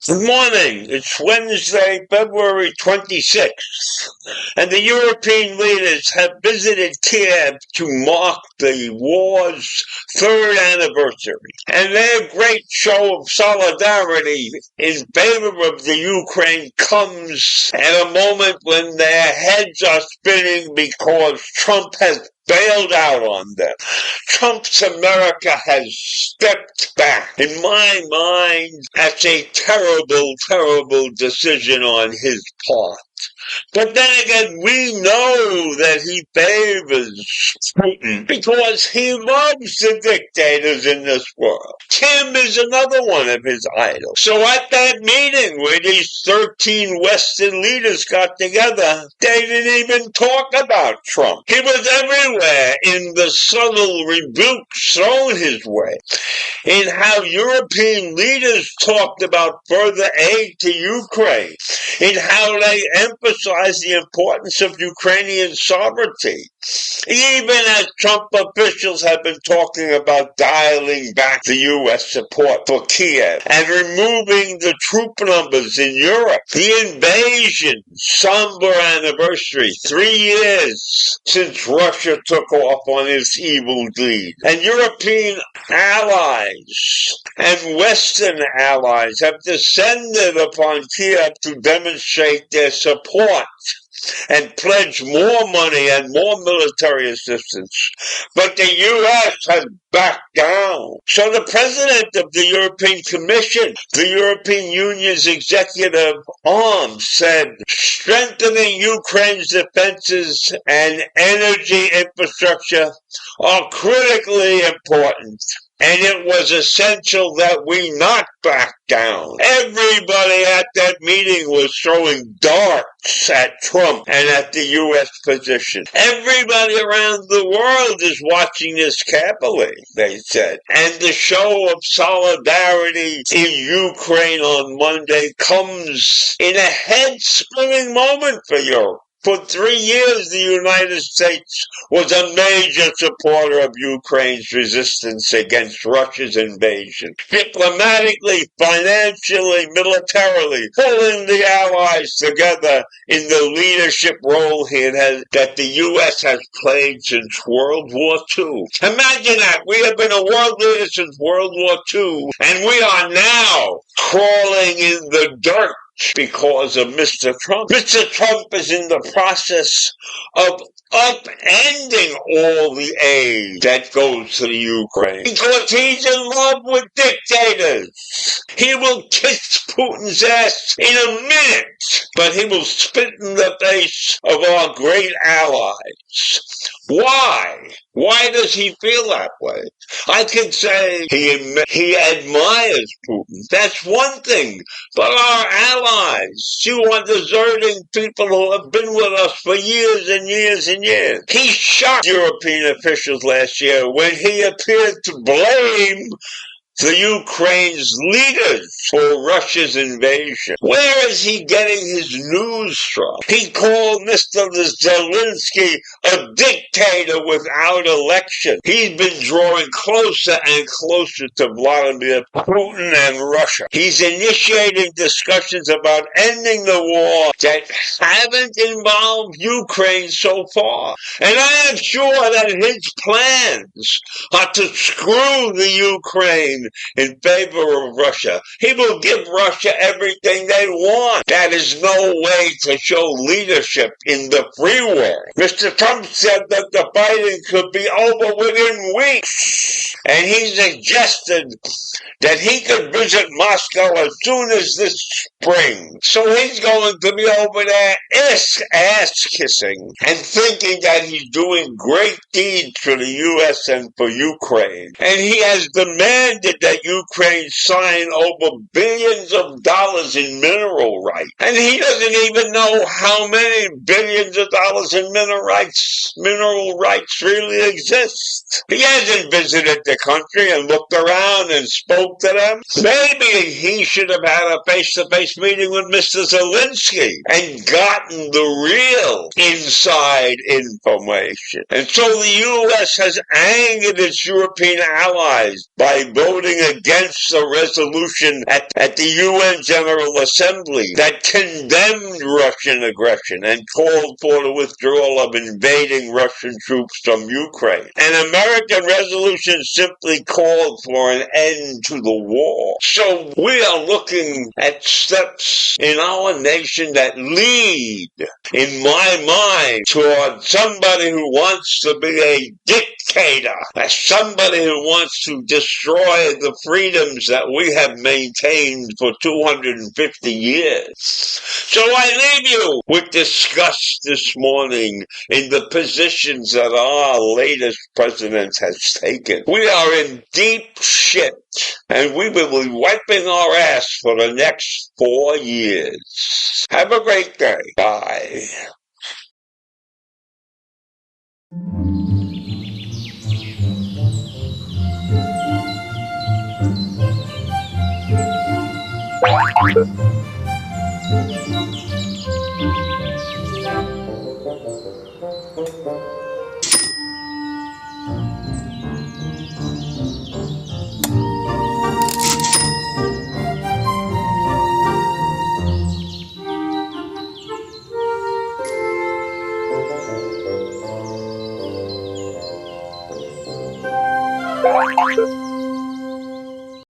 Good morning. It's Wednesday, February 26th, and the European leaders have visited Kiev to mark the war's third anniversary. And their great show of solidarity in favor of the Ukraine comes at a moment when their heads are spinning because Trump has bailed out on them. Trump's America has stepped back. In my mind, that's a terrible, terrible decision on his part. But then again, we know that he favors Putin because he loves the dictators in this world. Kim is another one of his idols. So at that meeting where these 13 Western leaders got together, they didn't even talk about Trump. He was everywhere in the subtle rebukes thrown his way, in how European leaders talked about further aid to Ukraine, in how they emphasized the importance of Ukrainian sovereignty, even as Trump officials have been talking about dialing back the U.S. support for Kiev and removing the troop numbers in Europe. The invasion, somber anniversary, 3 years since Russia took off on its evil deed. And European allies and Western allies have descended upon Kiev to demonstrate their support and pledge more money and more military assistance. But the U.S. has backed down. So the president of the European Commission, the European Union's executive arm, said strengthening Ukraine's defenses and energy infrastructure are critically important. And it was essential that we not back down. Everybody at that meeting was throwing darts at Trump and at the U.S. position. Everybody around the world is watching this carefully, they said. And the show of solidarity in Ukraine on Monday comes in a head-spinning moment for Europe. For 3 years, the United States was a major supporter of Ukraine's resistance against Russia's invasion. Diplomatically, financially, militarily, pulling the allies together in the leadership role that the U.S. has played since World War II. Imagine that. We have been a world leader since World War II, and we are now crawling in the dirt because of Mr. Trump. Mr. Trump is in the process of upending all the aid that goes to the Ukraine because he's in love with dictators. He will kiss Putin's ass in a minute, but he will spit in the face of our great allies. Why? Why does he feel that way? I can say he admires Putin. That's one thing. But our allies, you are deserting people who have been with us for years and years and years. He shocked European officials last year when he appeared to blame the Ukraine's leaders for Russia's invasion. Where is he getting his news from? He called Mr. Zelensky a dictator without election. He's been drawing closer and closer to Vladimir Putin and Russia. He's initiating discussions about ending the war that haven't involved Ukraine so far. And I am sure that his plans are to screw the Ukraine Ukraine in favor of Russia. He will give Russia everything they want. That is no way to show leadership in the free world. Mr. Trump said that the fighting could be over within weeks, and he suggested that he could visit Moscow as soon as this spring. So he's going to be over there ass kissing and thinking that he's doing great deeds for the U.S. and for Ukraine. And he has demanded that Ukraine sign over billions of dollars in mineral rights. And he doesn't even know how many billions of dollars in mineral rights really exist. He hasn't visited the country and looked around and spoke to them. Maybe he should have had a face-to-face meeting with Mr. Zelensky and gotten the real inside information. And so the U.S. has angered its European allies by voting against a resolution at the UN General Assembly that condemned Russian aggression and called for the withdrawal of invading Russian troops from Ukraine. An American resolution simply called for an end to the war. So we are looking at steps in our nation that lead, in my mind, toward somebody who wants to be a dictator, somebody who wants to destroy the freedoms that we have maintained for 250 years. So I leave you with disgust this morning in the positions that our latest president has taken. We are in deep shit, and we will be wiping our ass for the next 4 years. Have a great day. Bye. Bye.